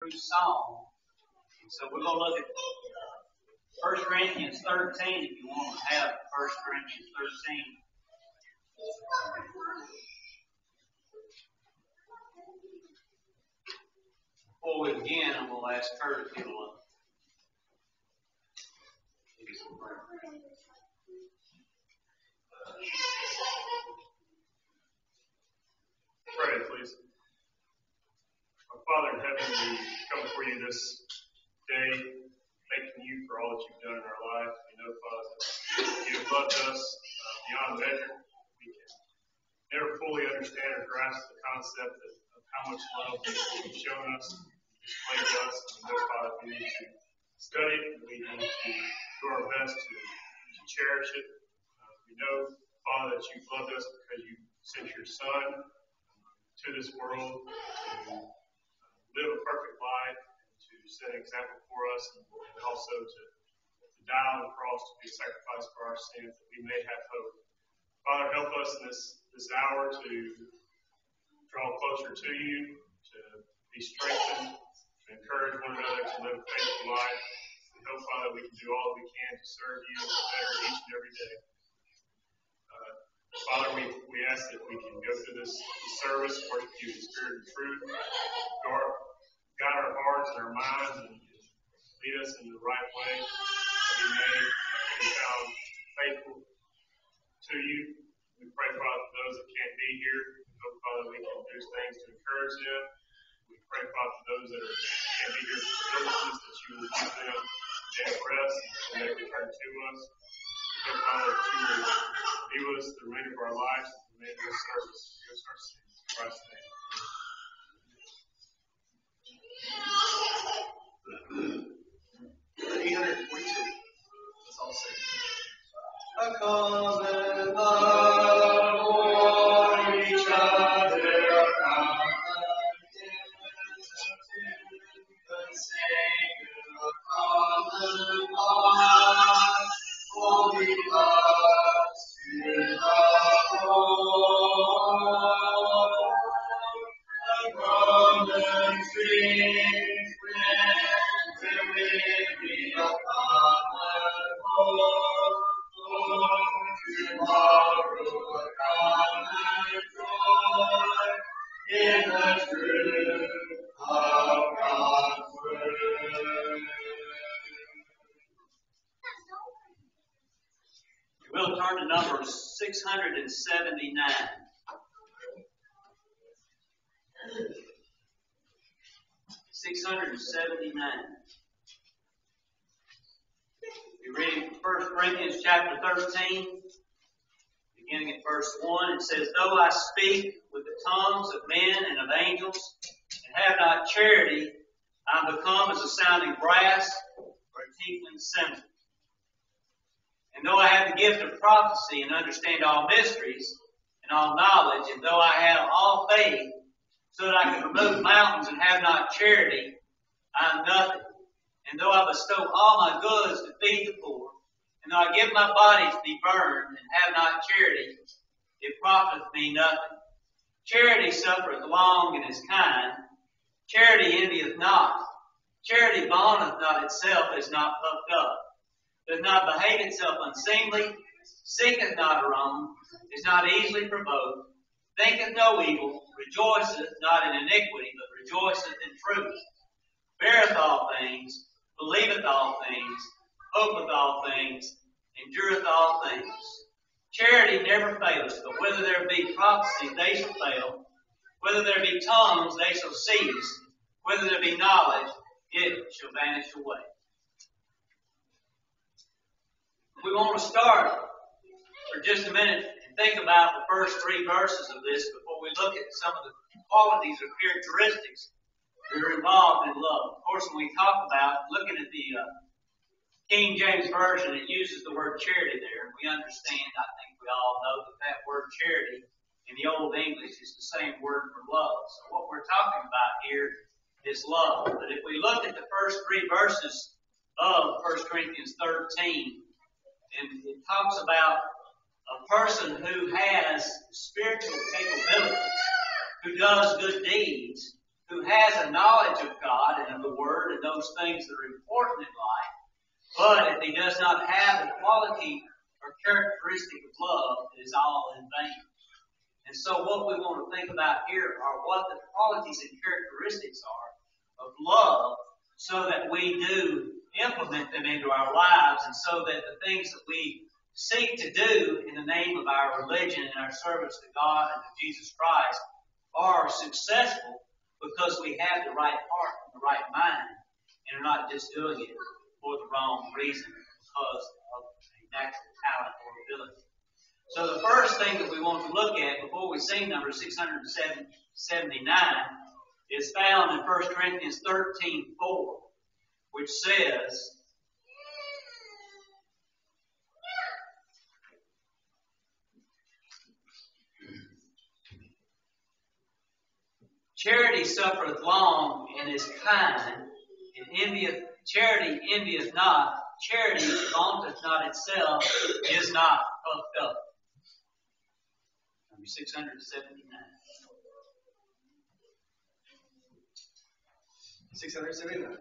through song. And so we're going to look at 1 Corinthians 13 if you want to have 1 Corinthians 13. Before we begin, I'm going to ask Kurt if he'll give us some prayer. Pray, please. Our Father in heaven, we come before you this day, thanking you for all that you've done in our life. We know, Father, that you have loved us beyond measure. We can never fully understand or grasp the concept of how much love you've shown us, displayed to us. We know, Father, we need to study it, and we need to do our best to cherish it. We know, Father, that you've loved us because you sent your Son to this world to live a perfect life, and to set an example for us, and also to die on the cross to be a sacrifice for our sins, that we may have hope. Father, help us in this hour to draw closer to you, to be strengthened, to encourage one another to live a faithful life. We hope, Father, we can do all that we can to serve you better each and every day. Father, we ask that we can go through this service, worship you in spirit and truth, guide our hearts and our minds, and lead us in the right way, that we may be found faithful to you. We pray, Father, for those that can't be here. We hope, Father, we can do things to encourage them. We pray, Father, for those that can't be here for illnesses, that you will give them a day of rest and they return to us. We pray, Father, that you will be with us the remainder of our lives, the remainder of the service. Give us our sins. In Christ's name. 842. Let's all sing. A common love for each other, the same common bond, holy hearts to the Lord. A common dream where we a common hope, tomorrow a common joy in the truth of God's word. We will turn to number 679. 679. We're reading 1 Corinthians chapter 13, beginning at verse 1. It says, Though I speak with the tongues of men and of angels, and have not charity, I am become as a sounding brass or a tinkling cymbal. And though I have the gift of prophecy and understand all mysteries and all knowledge, and though I have all faith, so that I can remove mountains and have not charity, I am nothing. And though I bestow all my goods to feed the poor, and though I give my body to be burned and have not charity, it profiteth me nothing. Charity suffereth long and is kind. Charity envieth not. Charity vaunteth not itself, is not puffed up, does not behave itself unseemly, seeketh not her own, is not easily provoked, thinketh no evil, rejoiceth not in iniquity, but rejoiceth in truth, beareth all things, believeth all things, hopeth all things, endureth all things. Charity never faileth, but whether there be prophecy, they shall fail. Whether there be tongues, they shall cease. Whether there be knowledge, it shall vanish away. We want to start for just a minute and think about the first three verses of this before we look at some of the qualities or characteristics that are involved in love. Of course, when we talk about looking at the King James Version, it uses the word charity there. We understand, I think we all know that word charity in the Old English is the same word for love. So what we're talking about here is love. But if we look at the first three verses of 1 Corinthians 13, and it talks about a person who has spiritual capabilities, who does good deeds, who has a knowledge of God and a and those things that are important in life. But if he does not have the quality or characteristic of love, it is all in vain. And so what we want to think about here are what the qualities and characteristics are of love, so that we do implement them into our lives, and so that the things that we seek to do in the name of our religion and our service to God and to Jesus Christ are successful, because we have the right heart and the right mind, and are not just doing it for the wrong reason because of a natural talent or ability. So the first thing that we want to look at before we sing number 679 is found in 1 Corinthians 13:4, which says, charity suffereth long and is kind, and charity envieth not, charity vaunteth not itself, is not puffed up. Number 679. 679.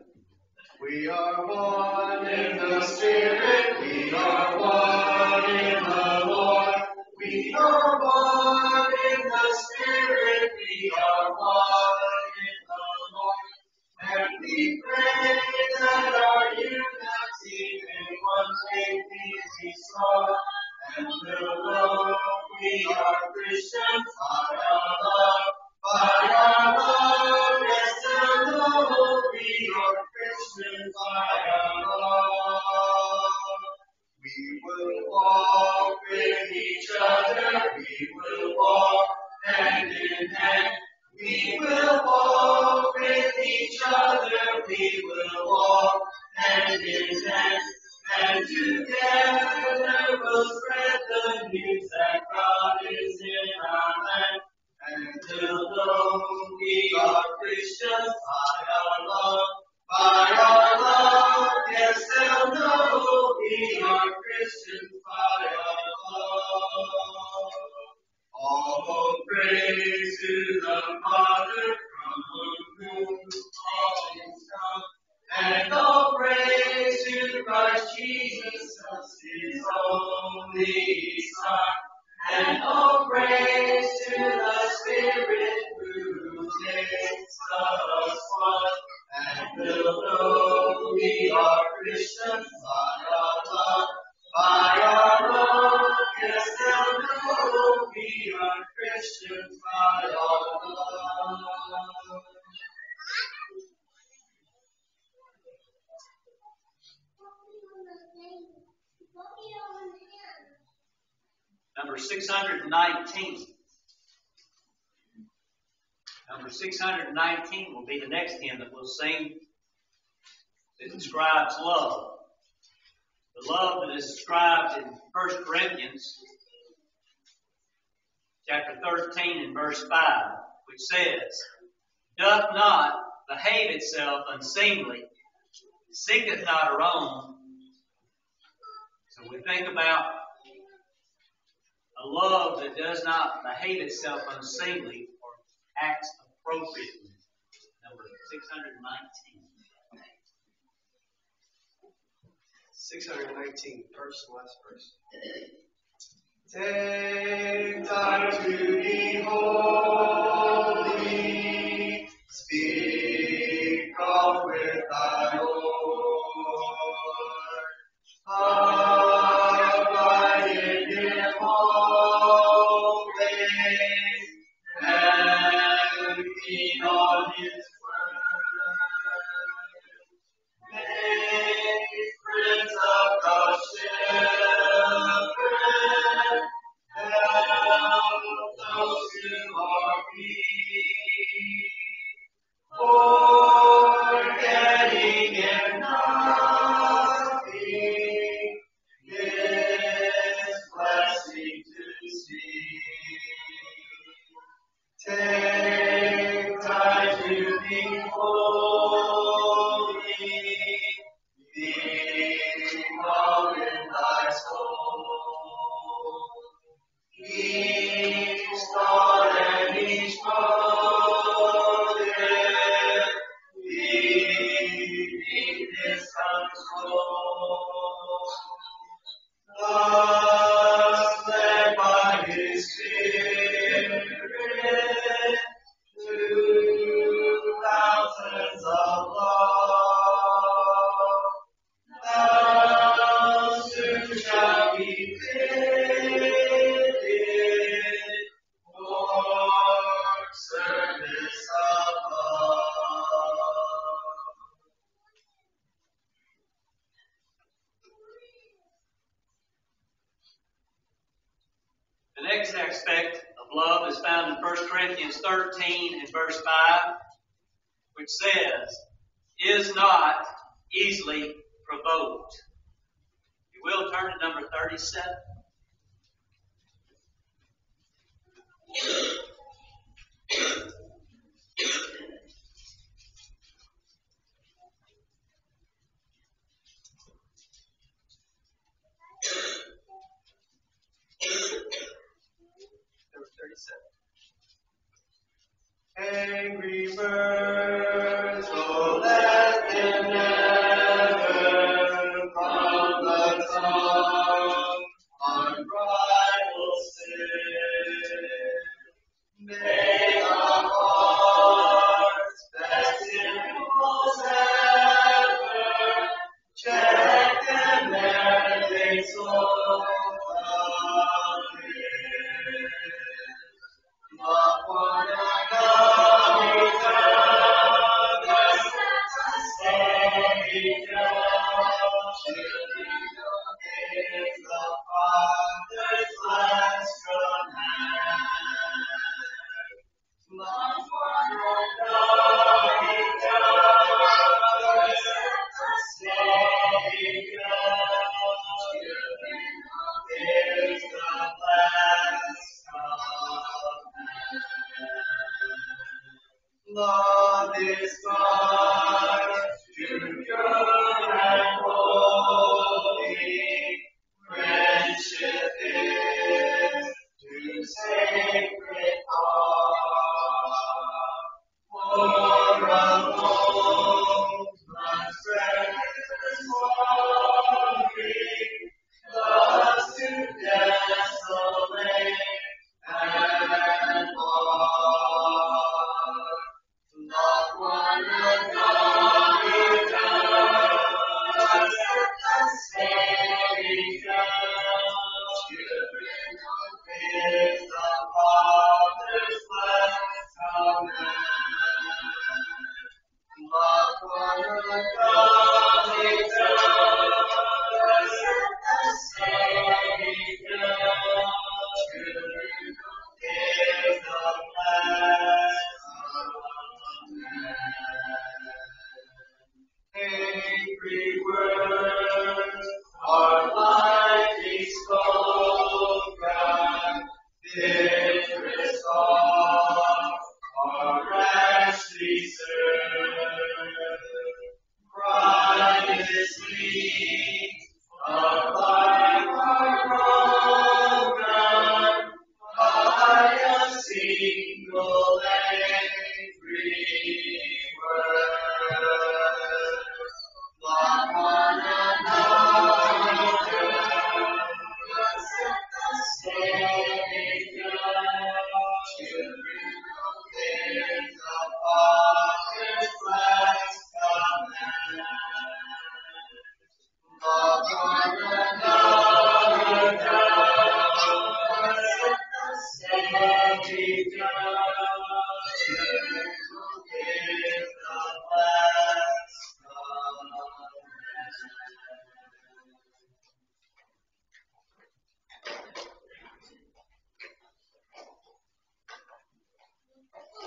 We are one in the Spirit, we are one in the Lord. We are one in the Spirit, we are one in the Lord. And we pray that our unity in one faith be restored. And we'll know we are Christians by our love, by our love. Yes, we'll know we are Christians by our love. We will walk with each other, we will walk hand in hand. We will walk with each other, we will walk hand in hand. And together we'll spread the news that God is in our land. And we'll know we are Christians by our love, by our love. Yes, they'll know we are Christians by our love. All praise to the Father, from whom all things come. And all praise to Christ Jesus, His only Son. And all praise to the Spirit who makes us one. And we'll know we are Christians by our love, by our love. Yes, they'll know we are Christians by our love. number 619. Number 619 will be the next hymn that we'll sing. It describes love. The love that is described in 1 Corinthians chapter 13 and verse 5, which says, doth not behave itself unseemly, seeketh not her own. So we think about a love that does not behave itself unseemly or acts appropriately. Number 619. 619, first, last verse. Take time to be holy, speak of with thy Lord, abide in Him always, and feed on His word. Make friends of God's children, help those who are weak, forgetting in His control. Thus, led by His Spirit to fountains of love, thou soon shalt be fitted for service above. The next aspect of love is found in 1 Corinthians 13 and verse 5, which says, is not easily provoked. You will turn to number 37. Number 37. Angry birds, oh let them never from the tongue unbridled sin. May our hearts, best impulse ever, check and meditate so love one another, Savior, children obey the Father's last command. Love one another, Savior, children obey the last command. Love is God, to pure and holy. Friendship is to sacred awe. For alone, my precious glory, loves to desolate and bar. Love one another, the Savior, children obey the Father's last command. Love one another, the Savior, children obey the last command. Angry words are lightly spoken, bitterest thoughts are rashly said. Pride is weak, our life are broken by a single angry word. Love one another, the Savior, children obey the Father's last command. Love one another, the Savior, children obey the last command.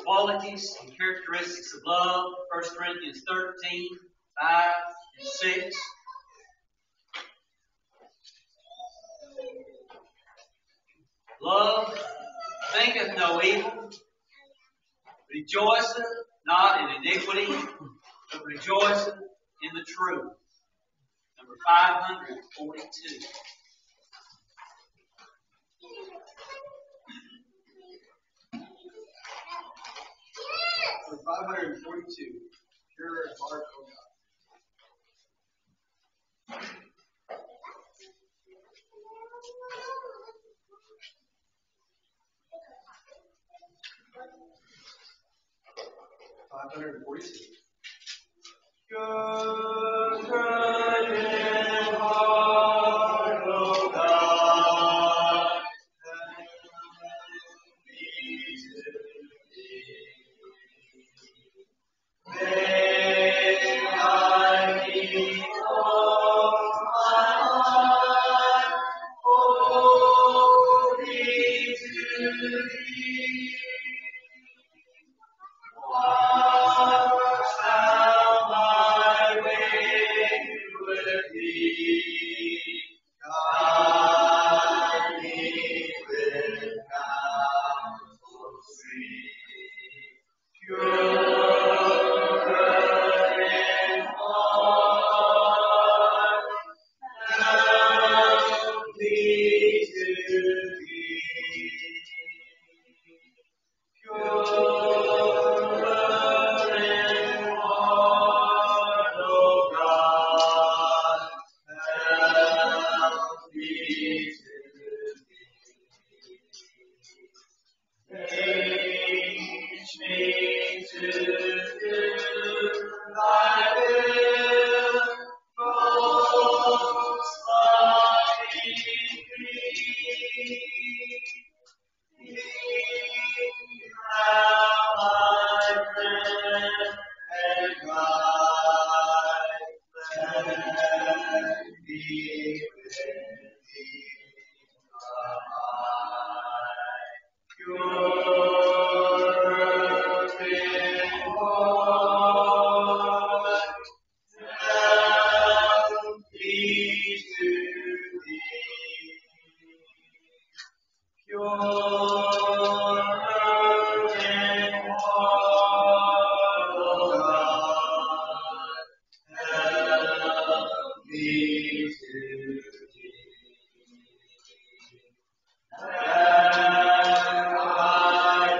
Qualities and characteristics of love, 1 Corinthians 13, 5 and 6. Love thinketh no evil, rejoiceth not in iniquity, but rejoiceth in the truth. Number 542. Number 542. Pure in heart, O God. 546. Your burning heart, O God, help me to thee. May I be all my heart holy to thee. Wash out my wayward feet, guide me with counsel sweet, pure in heart, help me to thee. Pure in heart, O God, help me to thee. Teach me to do thy will, most mighty decree. My friend and guide, let me with thee abide. Pure in heart, help me to thee. Pure in heart, O God, help me to thee. And I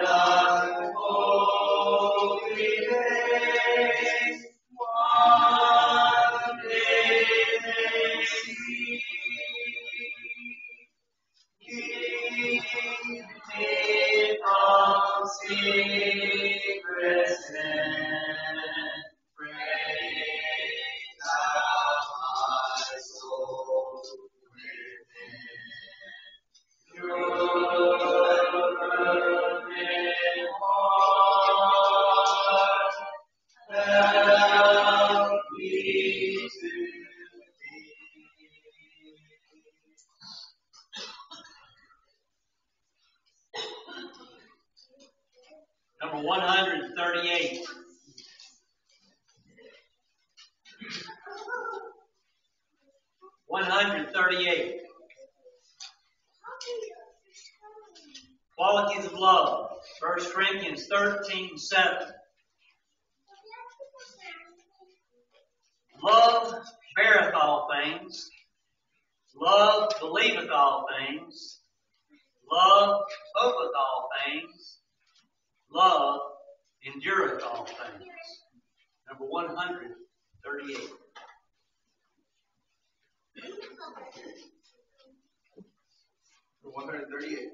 thy holy face one day may see. Keep me from secret sin. Bring thou my soul within. Pure in heart, help me to thee. Number 138. Qualities of love. 1 Corinthians 13:7. Love beareth all things. Love believeth all things. Love hopeth all things. Love endureth all things. Number 138. Number 138.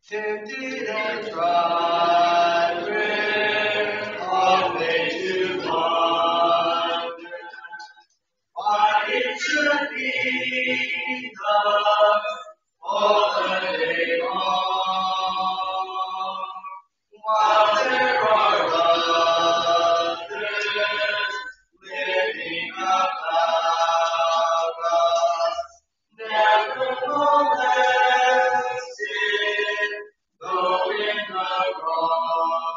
Tempted and tried, where are they to wander? Why it should be thus all the day long, while there are others living about us, never molested, though in the wrong.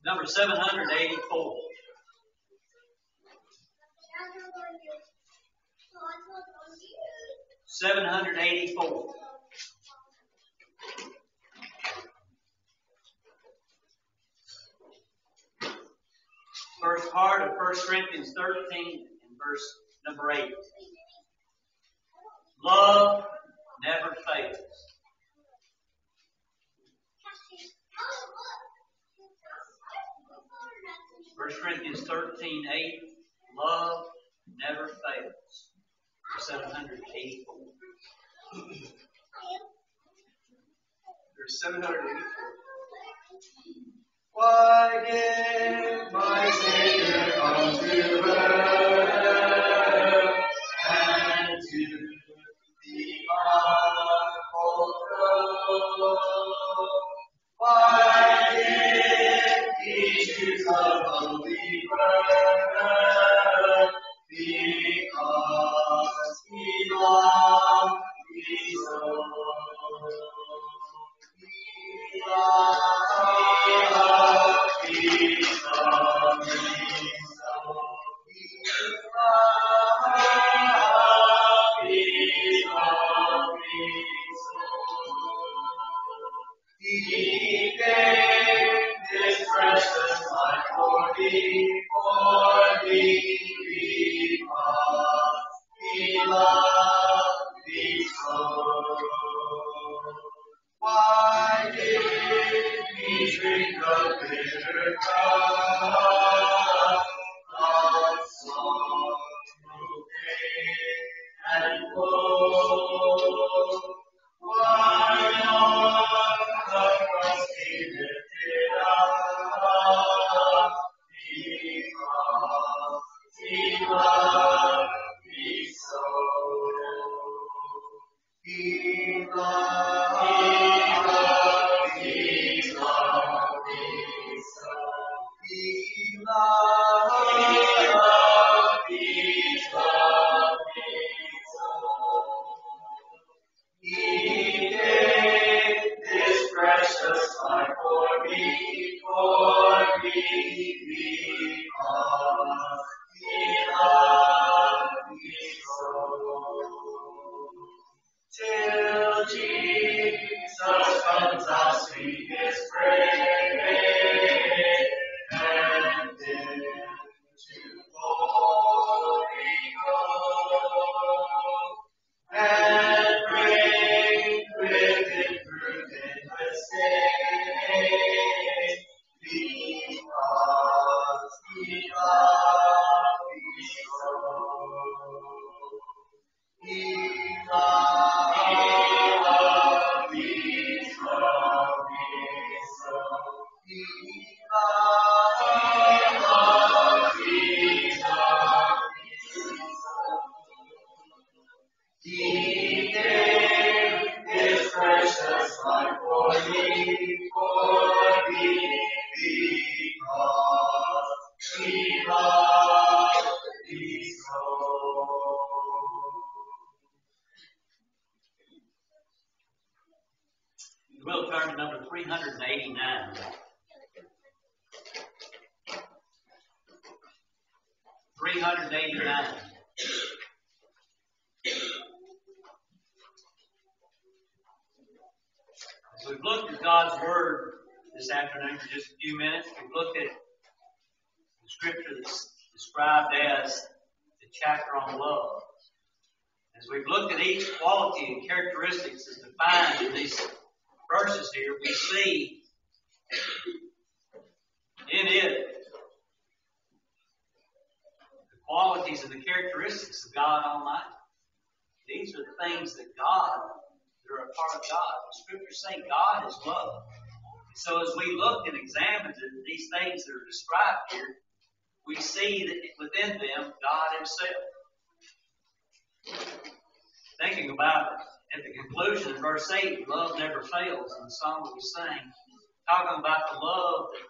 Number 784. First part of 1 Corinthians 13 and verse number 8. Love never fails. 1 Corinthians 13:8. Love never fails. 784. There's 784. Why did my Savior come to earth and to the unfulfilled? Why did He choose a lowly birth? Because He loved me so. He loved me so. He gave His precious life for me, because He loved me so. Why did He drink the bitter cup of sorrow, pain, and woe? Why on the cross He lifted up? Because He loved me so. He loved me so. He loved me so. He gave His precious life for me, because He loved me so. Till Jesus comes, I'll speak His praise, and then to glory go, and reign with Him through endless days, because He loved me so. He loved me We'll turn to number 389. 389. So we've looked at God's Word this afternoon for just a few minutes. We've looked at the scripture that's described as the chapter on love. As we've looked at each quality and characteristics that's defined in these verses here, we see in it the qualities and the characteristics of God Almighty. These are the things that are a part of God. The scriptures say God is love. So as we look and examine these things that are described here, we see that within them, God Himself. Thinking about it, at the conclusion in verse 8, love never fails, in the song that we sang, talking about the love that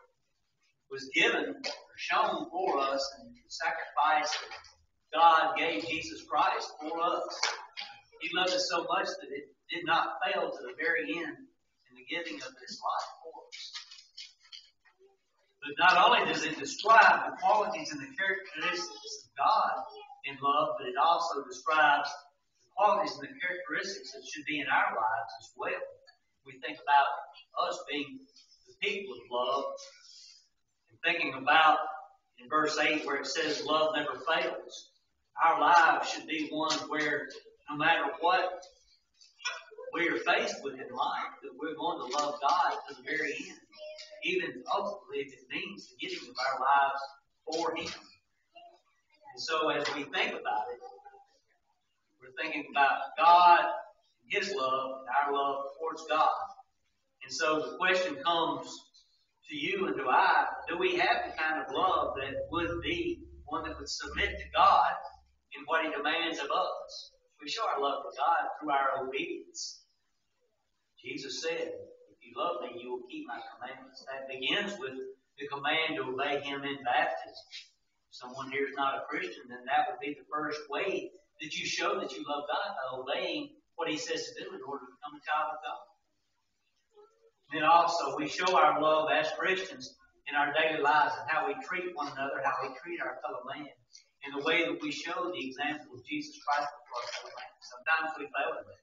was given or shown for us and the sacrifice that God gave Jesus Christ for us. He loved us so much that it did not fail to the very end in the giving of His life for us. But not only does it describe the qualities and the characteristics of God in love, but it also describes the qualities and the characteristics that should be in our lives as well. We think about us being the people of love, and thinking about in verse 8 where it says love never fails. Our lives should be one where no matter what we are faced with in life, that we're going to love God to the very end. Even ultimately if it means the giving of our lives for Him. And so as we think about it, we're thinking about God, His love, and our love towards God. And so the question comes to you and to I, do we have the kind of love that would be one that would submit to God in what He demands of us? We show our love for God through our obedience. Jesus said, if you love me, you will keep my commandments. That begins with the command to obey Him in baptism. If someone here is not a Christian, then that would be the first way that you show that you love God, by obeying what He says to do in order to become a child of God. Then also, we show our love as Christians in our daily lives and how we treat one another, how we treat our fellow man, in the way that we show the example of Jesus Christ for our fellow man. Sometimes we fail in that.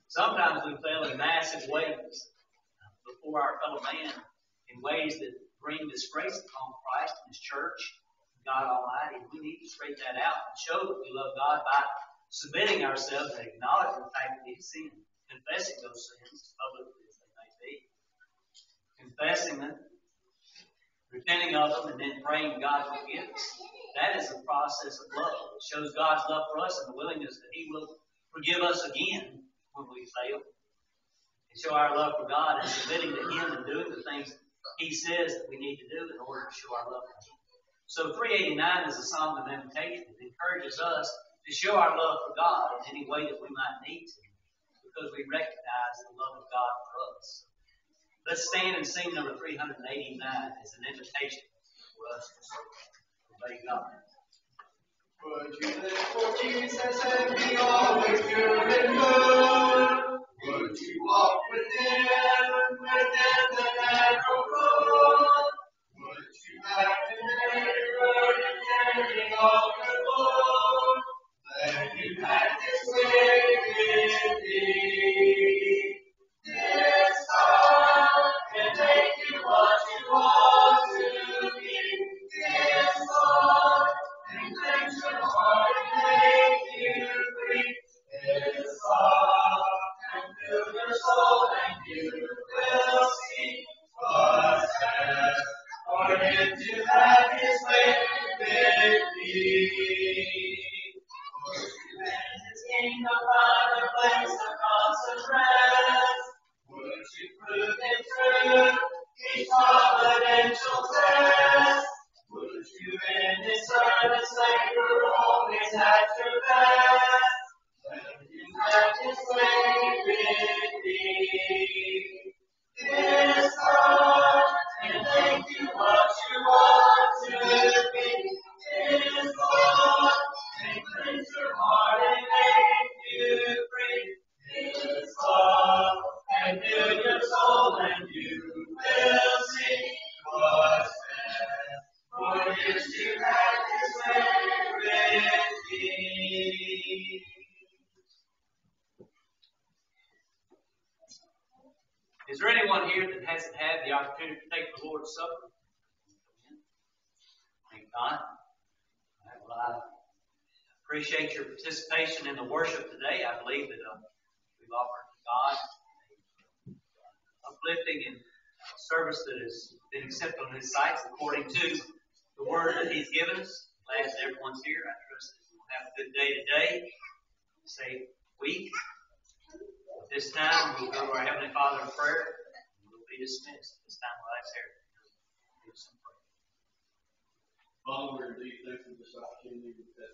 Sometimes we fail in massive ways before our fellow man in ways that bring disgrace upon Christ and His church, God Almighty. We need to straighten that out and show that we love God by submitting ourselves and acknowledging the fact that we have sinned, confessing those sins publicly as they may be, confessing them, repenting of them, and then praying God forgive us. That is a process of love. It shows God's love for us and the willingness that He will forgive us again when we fail. And show our love for God and submitting to Him and doing the things He says that we need to do in order to show our love for Him. So 389 is a song of invitation. It encourages us to show our love for God in any way that we might need to, because we recognize the love of God for us. Let's stand and sing number 389 as an invitation for us to obey God. Would you live for Jesus and be always pure and good? Would you walk with Him within the narrow road? Would you have the neighbor and carry all the load? Then you had this way with Thee. This God can make you what you want to be. This God can cleanse your heart and make you free. This God Is there anyone here that hasn't had the opportunity to take the Lord's Supper? Thank God. Well, I appreciate your participation in the worship today. I believe that we've offered to God uplifting and service that has been accepted on His sight according to the Word that He's given us. Glad that everyone's here. I trust that we'll have a good day today. Safe week. At this time, we'll go to our Heavenly Father in prayer. And we'll be dismissed. This time, we'll ask Eric to give us some prayer. Father, we're indeed thankful for this opportunity that